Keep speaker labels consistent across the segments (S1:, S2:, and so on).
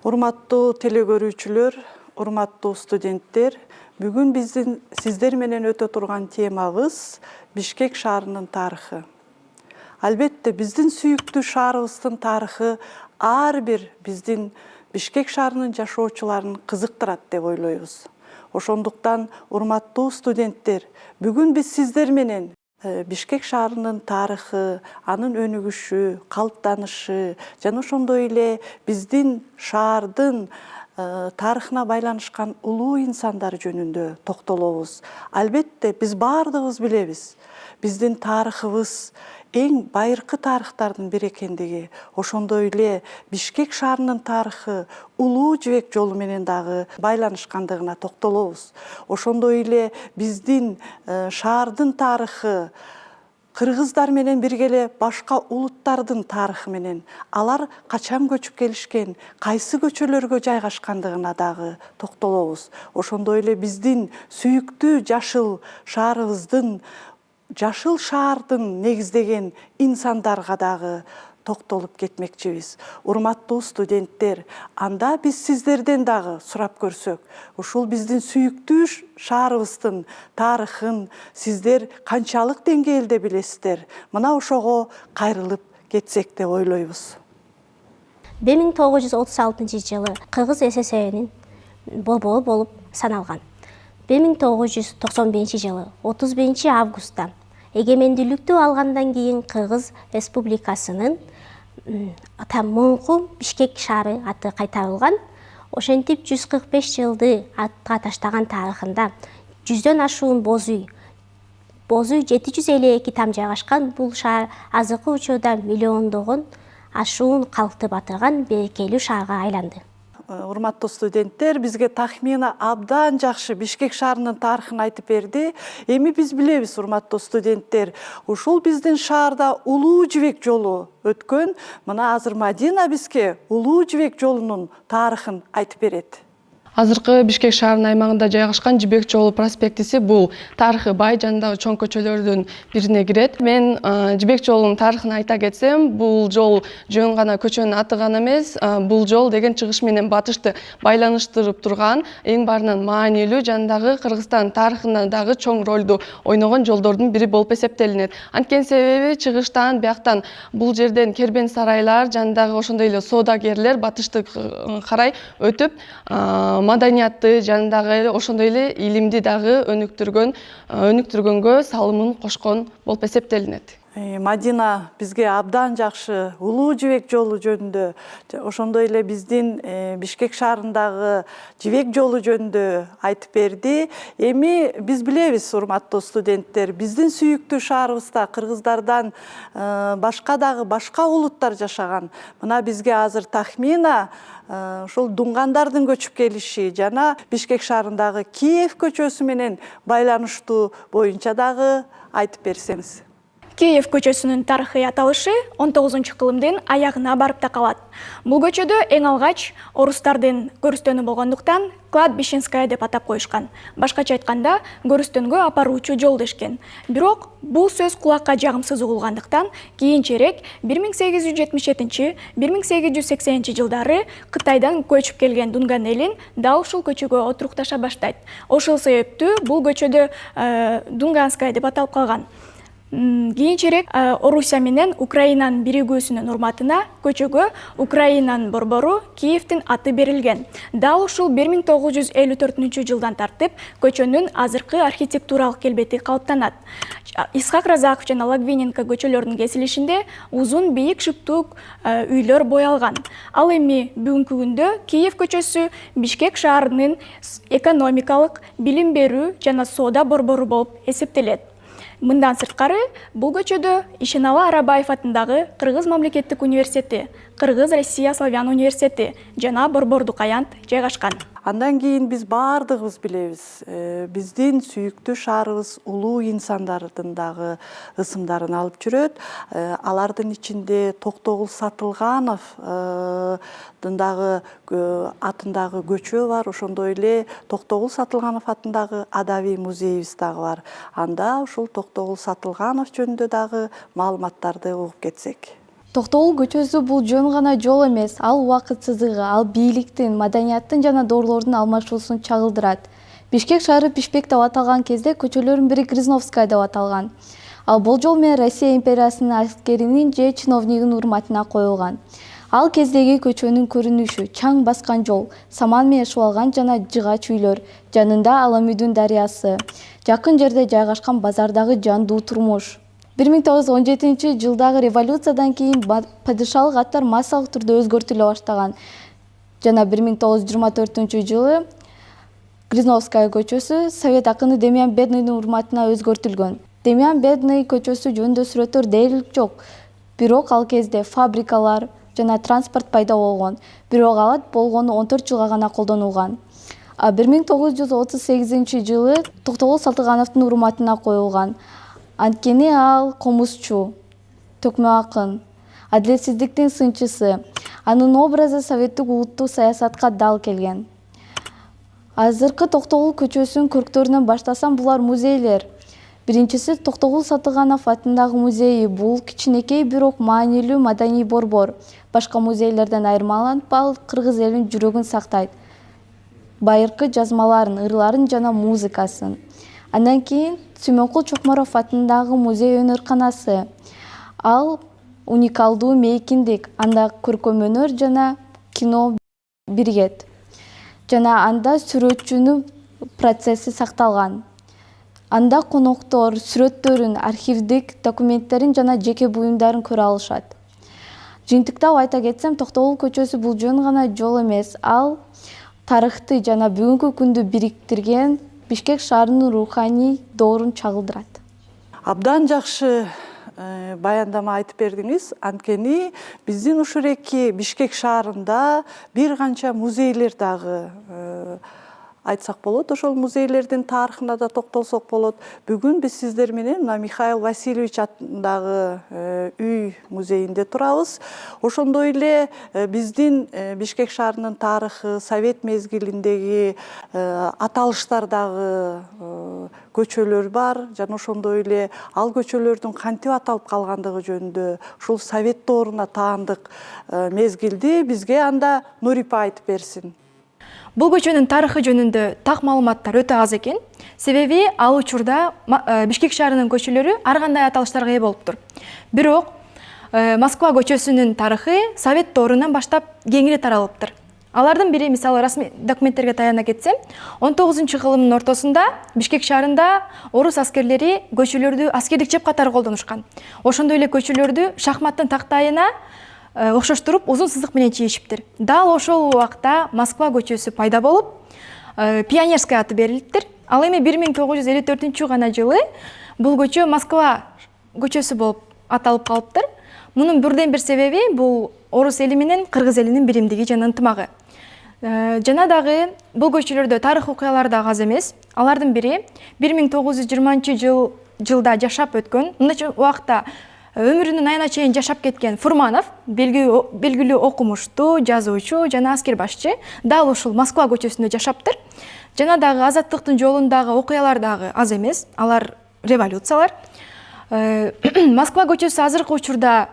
S1: Урматтуу телекөрүүчүлөр, урматтуу студенттер, бүгүн биздин сиздер менен өтө турган темабыз Бишкек шаарынын тарыхы. Албетте, биздин сүйүктүү шаарыбыздын тарыхы ар бир биздин Бишкек шаарынын жашоочуларын кызыктырат деп ойлойбуз. Ошондуктан, урматтуу студенттер, бүгүн биз сиздер менен Бишкек шаарынын тарыхы, анын өнүгүшү, калыптанышы жана ошондой эле биздин шаардын тарыхына байланышкан улуу инсандар жөнүндө токтолобуз. Албетте, биз баардыгыбыз билебиз. Биздин тарыхыбыз эң байыркы тарыхтардын бири экендиги, ошондой эле Бишкек шаарынын тарыхы улуу жибек жолу менен дагы байланышкандыгына токтолобуз. Ошондой эле биздин шаардын тарыхы кыргыздар менен бирге эле башка улуттардын тарыхы менен, алар качан көчүп келишкен, кайсы көчөлөргө жайгашкандыгына дагы токтолобуз. Ошондой эле биздин сүйүктүү жашыл шаарыбыздын, жашыл шаардын негиздеген инсандарга дагы токтолуп кетмекчибиз. Урматтуу студенттер, анда биз сиздерден дагы сурап көрсөк, ушул биздин сүйүктүү шаарыбыздын тарыхын сиздер канчалык деңгээлде билесиздер? Мына ошого кайрылып кетсек деп ойлойбуз.
S2: 1936 жылы Кыргыз ССРнин борбору болуп саналган. 1995 жылы 31 августта эгемендүүлүктү алгандан кийин Кыргыз Республикасынын муңку Бишкек шаары аты кайтарылган. Ошентип 145 жылды атка таштаган тарыхында 100дөн ашуун боз үй, 752 там жайгашкан бул шаар азыркы учурда миллиондогон ашуун калкты батырган берекелүү шаарга айланды.
S1: Урматтуу студенттер, бизге тахмина абдан жакшы Бишкек шаарынын тарыхын айтып берди. Эми биз билебиз, урматтуу студенттер, ушул биздин шаарда улуу жибек жолу өткөн. Мына азыр Мадина бизге улуу жибек жолунун тарыхын айтып берет.
S3: Азыркы Бишкек шаарынын аймагында жайгашкан Жибек жолу проспектиси бул тарыхы бай жанындагы чоң көчөлөрдүн бирине кирет. Мен Жибек жолунун тарыхын айта кетсем, бул жол жөн гана көчөнүн аты гана эмес, бул жол деген чыгыш менен батышты байланыштырып турган эң баарынан маанилүү жанындагы Кыргызстан тарыхында дагы чоң ролду ойногон жолдордун бири болуп эсептелинет. Анткени себеби чыгыштан бияктан бул жерден кербен сарайлар жанындагы ошондой эле соодагерлер батышты карай өтүп маданиятты жанындагы ошондой эле илимди дагы өнүктүргөнгө салымын кошкон болуп эсептелинет.
S1: Мадина бизге абдан жакшы улуу жибек жолу жөнүндө, ошондой эле биздин Бишкек шаарындагы жибек жолу жөнүндө айтып берди. Эми биз билебиз, урматтуу студенттер, биздин сүйүктүү шаарыбызда кыргыздардан башка дагы башка улуттар жашаган. Мына бизге азыр тахмина ошол дунгандардын көчүп келиши жана Бишкек шаарындагы Киев көчөсү менен байланыштуу боюнча дагы айтып берсеңиз.
S4: Киев көчөсүнүн тарыхый аталышы 19-кылымдын аягына барып такалат. Бул көчөдө эң алгач орустардын көрүстөнү болгондуктан Кладбищенская деп атап коюшкан. Башкача айтканда, көрүстөнгө апаруучу жол дешкен. Бирок бул сөз кулакка жагымсыз угулгандыктан кийинчерээк 1877-1880 жылдары Кытайдан көчүп келген дунган элин дал ушул көчөгө отурукташа баштайт. Ошол себептүү бул көчөдө Дунганская деп аталып калган. Кийинчерээк Орусия менен Украинанын биригүүсүнүн урматына көчөгө Украинанын борбору Киевдин аты берилген. Дал ушул 1954 жылдан тартып көчөнүн азыркы архитектуралык келбети калыптанат. Исхак Разаков жана Лагвиненко көчөлөрүнүн кесилишинде узун бийик шыктуу үйлөр боялган. Ал эми бүгүнкү күндө Киев көчөсү Бишкек шаарынын экономикалык, билим берүү жана соода борбору болуп эсептелет. Мындан сырткары, бул көчөдө Ишеналы Арабаев атындагы Кыргыз мамлекеттик университети, Кыргыз Россия Славян университети жана Борбордук аянт жайгашкан.
S1: Андан кийин биз баардыгыбыз билебиз, биздин сүйүктүү шаарыбыз улуу инсандардын дагы ысымдарын алып жүрөт. Алардын ичинде Токтогул Сатылгановдун дагы атындагы көчө бар, ошондой эле Токтогул Сатылганов атындагы адабий музейибиз дагы бар. Анда ушул Токтогул Сатылганов жөнүндө дагы маалыматтарды угуп кетсек.
S5: Токтогул көчөсү бул жөн гана жол эмес, ал убакыт сызыгы, ал бийликтин, маданияттын жана дорлордун алмашуусун чагылдырат. Бишкек шаары Пишпек деп аталган кезде көчөлөрдүн бири Грызновская деп аталган. Ал болжол менен Россия империясынын аскеринин же чиновнигинин урматына коюлган. Ал кездеги көчөнүн көрүнүшү чаң баскан жол, саман менен шубалган жана жыгач үйлөр, жанында Аламүйдүн дарыясы, жакын жерде жайгашкан базардагы жандуу турмуш. 1917 жылдагы революциядан кийин падышалык аттар массалык түрдө өзгөртүлө баштаган. Жана 1924 жылы Грызновская көчөсү Совет акыны Демьян Бедныйдын урматына өзгөртүлгөн. Демьян Бедный көчөсү жөнүндө сүрөттөр дээрлик жок. Бирок ал кезде фабрикалар жана транспорт пайда болгон. Бирок ал болгону 14 жылга гана колдонулган. 1938 жылы Токтогул Салтыгановдун урматына коюлган. Анткени ал комузчу, төкмө акын, адилетсиздиктин сынчысы. Анын образы советтик улуттук саясатка дал келген. Азыркы Токтогул көчөсүнүн көрктөрүнөн баштасам, булар музейлер. Биринчиси Токтогул Салтыганов атындагы музейи. Бул кичинекей бирок маанилүү маданий борбор. Башка музейлерден айырмаланып, ал кыргыз элинин жүрөгүн сактайт. Байыркы жазмаларын, ырларын жана музыкасын. Андан кийин Сүймөнкул Чокморов атындагы музей өнөрканасы. Ал уникалдуу мейкиндик, анда көркөм өнөр жана кино биргет. Жана анда сүрөтчүнүн процесси сакталган. Анда коноктор сүрөттөрүн, архивдик документтерин жана жеке буюмдарын көрө алышат. Жыйынтыктап айта кетсем, Токтогул көчөсү бул жөн гана жол эмес, ал тарыхты жана бүгүнкү күндү бириктирген Бишкек шаарынын руханий доорун чагылдырат.
S1: Абдан жакшы баяндама айтып бердиңиз. Анткени биздин ушуреки Бишкек шаарында бир канча музейлер дагы айтсак болот. Ошол музейлердин тарыхына да токтолсок болот. Бүгүн биз сиздер менен Михаил Васильевич атындагы үй музейинде турабыз. Ошондой эле биздин Бишкек шаарынын тарыхы, совет мезгилиндеги аталыштардагы көчөлөр бар. Жана ошондой эле ал көчөлөрдүн кантип аталып калгандыгы жөнүндө ушул совет дооруна таандык мезгилди бизге анда Нурипа айтып берсин.
S4: Бул көчөнүн тарыхы жөнүндө так маалыматтар өтө аз экен. Себеби ал учурда Бишкек шаарынын көчөлөрү ар кандай аталыштарга ээ болуптур. Бирок Москва көчөсүнүн тарыхы совет доорунан баштап кеңири таралыптыр. Алардын бири, мисалы, расмий документтерге таяна кетсем, 19-кылымдын ортосунда Бишкек шаарында орус аскерлери көчөлөрдү аскердик чеп катары колдонушкан. Ошондой эле көчөлөрдү шахматтын тактайына окшоштуруп узун сызык менен чийишиптир. Дал ошол убакта Москва көчөсү пайда болуп, Пионерская аты берилиптир. Ал эми 1954 гана жылы бул көчө Москва көчөсү болуп аталып калыптыр. Мунун бирден бир себеби бул орус эли менен кыргыз элинин биримдиги жана ынтымагы. Жана дагы бул көчөлөрдө тарых окуялар да аз эмес. Алардын бири 1920 жылда жашап өткөн, мындай убакта өмүрүнүн айына чейин жашап кеткен Фурманов, белгилүү окумуштуу, жазуучу жана аскербашчы, дал ушул Москва көчөсүндө жашаптыр. Жана дагы азаттыктын жолундагы окуялар дагы аз эмес, алар революциялар. Москва көчөсү азыркы учурда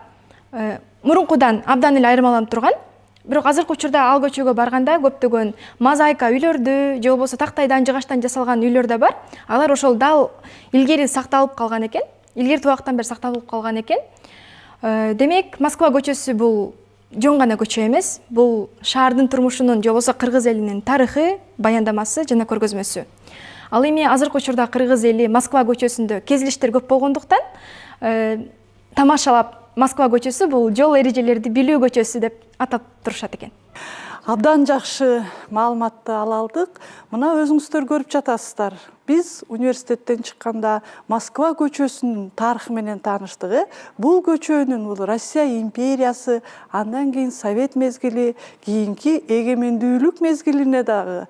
S4: мурункудан абдан эле айырмаланып турган. Бирок азыркы учурда ал көчөгө барганда көптөгөн мозаика үйлөрдү, же болбосо тактайдан, жыгачтан жасалган үйлөр да бар. Алар ошол дал илгери сакталып калган экен. Илгерки убактан бери сакталып калган экен. Демек, Москва көчөсү бул жөн гана көчө эмес, бул шаардын турмушунун, же болбосо кыргыз элинин тарыхы, баяндамасы жана көргөзмөсү. Ал эми азыркы учурда кыргыз эли Москва көчөсүндө кезилиштер көп болгондуктан тамашалап Москва көчөсү бул жол эрежелерди билүү көчөсү деп атап турушат экен.
S1: Абдан жакшы маалыматты ала алдык. Мына өзүңүздөр көрүп жатасыздар. Биз университеттен чыкканда Москва көчөсүнүн тарыхы менен тааныштык. Бул көчөнүн бул Россия империясы, андан кийин Совет мезгили, кийинки эгемендүүлүк мезгилине дагы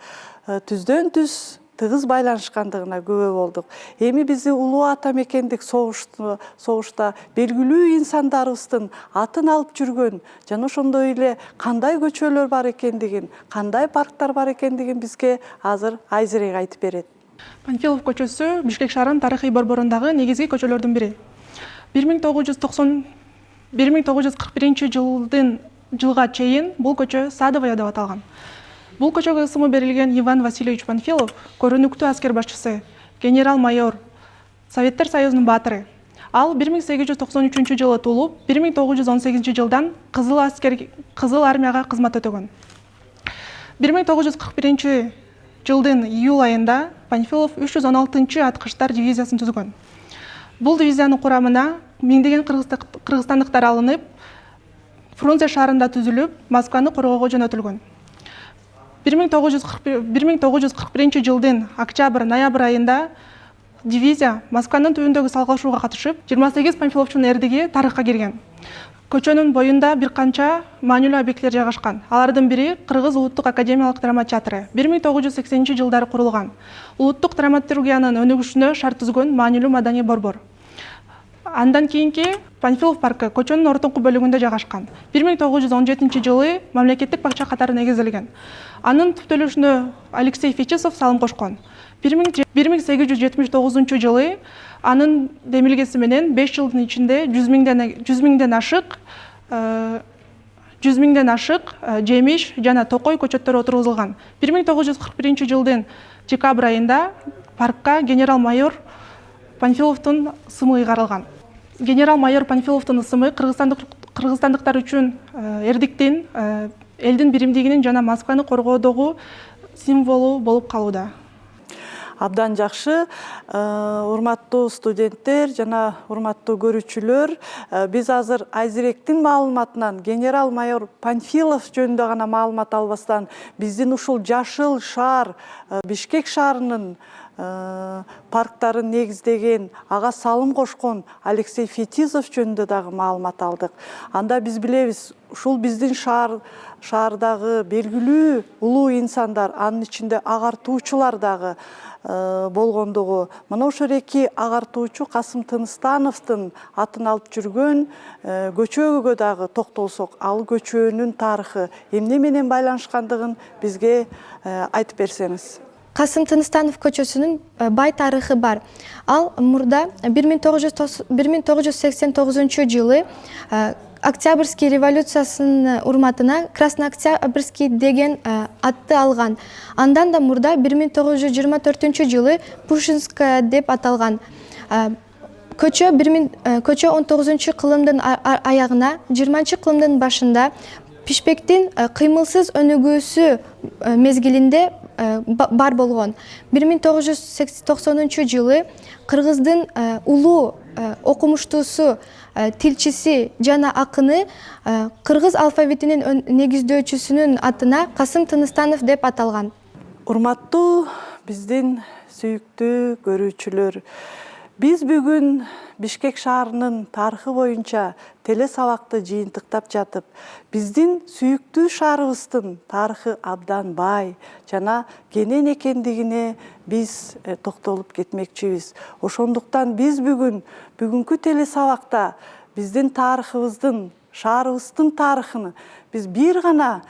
S1: түздөн түз тыгыз байланышкандыгына күбө болдук. Эми бизди улуу ата мекендик согушта белгилүү инсандарыбыздын атын алып жүргөн жана ошондой эле кандай көчөлөр бар экендигин, кандай парктар бар экендигин бизге азыр Айзерек айтып берет.
S6: Панфилов көчөсү Бишкек шаарынын тарыхый борборундагы негизги көчөлөрдүн бири. 1990 1941 жылга чейин бул көчө Садовая деп аталган. Бул көчөгө ысымы берилген Иван Васильевич Панфилов көрүнүктүү аскер башчысы, генерал-майор, Советтер Союзунун баатыры. Ал 1893 жылы туулуп, 1918 жылдан Кызыл армияга кызмат өтөгөн. 1941 жылдын июль айында Панфилов 316 аткычтар дивизиясын түзгөн. Бул дивизиянын курамына миңдеген кыргызстандыктар алынып, Фрунзе шаарында түзүлүп, Москваны коргоого жөнөтүлгөн. 1941 жылдын октябрь-ноябрь айында дивизия Москванын түбүндөгү салгылашууга катышып, 28 панфиловчунун эрдиги тарыхка кирген. Көчөнүн боюнда бир канча маанилүү объекттер жайгашкан. Алардын бири Кыргыз улуттук академиялык драма театры, 1980 жылдары курулган. Улуттук драматургиянын өнүгүшүнө шарт түзгөн маанилүү маданий борбор. Андан кийинки Панфилов паркы көчөнүн ортоңку бөлүгүндө жайгашкан. 1917 жылы мамлекеттик бакча катары негизделген. Анын түптөлүшүнө Алексей Фетисов салым кошкон. 1879 жылы анын демилгеси менен 5 жылдын ичинде 100 миңден ашык жемиш жана токой көчөттөр отургузулган. 1941 жылдын декабрь айында паркка генерал-майор Панфиловдун ысымы ыйгарылган. Генерал-майор Панфиловдун ысымы кыргызстандыктар үчүн эрдиктин, элдин биримдигинин жана Москваны коргоодогу символу болуп калууда.
S1: Абдан жакшы, урматтуу студенттер жана урматтуу көрүүчүлөр, биз азыр Айзиректин маалыматынан генерал-майор Панфилов жөнүндө гана маалымат албастан, биздин ушул жашыл шаар, Бишкек шаарынын парктарын негиздеген, ага салым кошкон Алексей Фетисов жөнүндө дагы маалымат алдык. Анда биз билебиз, ушул биздин шаардагы белгилүү улуу инсандар, анын ичинде агартуучулар дагы болгондугу, мына ошол эки агартуучу Касым Тыныстановдун атын алып жүргөн көчөгө дагы токтолсок, ал көчөнүн тарыхы эмне менен байланышкандыгын бизге айтып берсеңиз.
S7: Касым Тыныстанов көчөсүнүн бай тарыхы бар. Ал мурда 1989 жылы Октябрьский революциясынын урматына Краснооктябрьский деген атты алган. Андан да мурда 1924 жылы Пушинская деп аталган. Көчө 19 кылымдын аягына, 20 кылымдын башында Пишпектин кыймылсыз өнүгүүсү мезгилинде бар болгон. 1990 жылы Кыргыздын улуу окумуштуусу, тилчиси жана акыны кыргыз алфавитинин негиздөөчүсүнүн атына Касым Тыныстанов деп аталган.
S1: Урматтуу биздин сүйүктүү көрүүчүлөр, биз бүгүн Бишкек шаарынын тарыхы боюнча теле сабакты жыйынтыктап жатып, биздин сүйүктүү шаарыбыздын тарыхы абдан бай жана кенен экендигине биз токтолуп кетмекчибиз. Ошондуктан биз бүгүнкү теле сабакта биздин тарыхыбыздын, шаарыбыздын тарыхын биз бир гана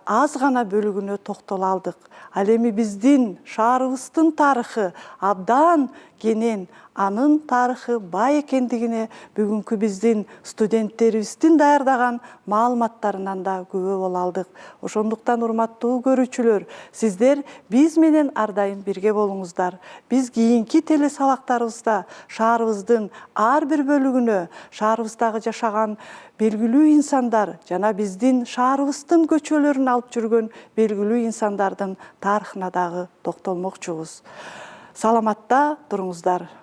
S1: аз гана бөлүгүнө токтоло алдык. Ал эми биздин шаарыбыздын тарыхы абдан кенен, анын тарыхы бай экендигине бүгүнкү биздин студенттерибиздин даярдаган маалыматтарынан да күбө боло алдык. Ошондуктан урматтуу көрүүчүлөр, сиздер биз менен ар дайым бирге болуңуздар. Биз кийинки теле сабактарыбызда шаарыбыздын ар бир бөлүгүнө, шаарыбыздагы жашаган белгилүү инсандар жана биздин шаарыбыздын көчөлөрүн алып жүргөн белгилүү инсандардын тарыхына дагы токтолмокчубуз. Саламатта туруңуздар.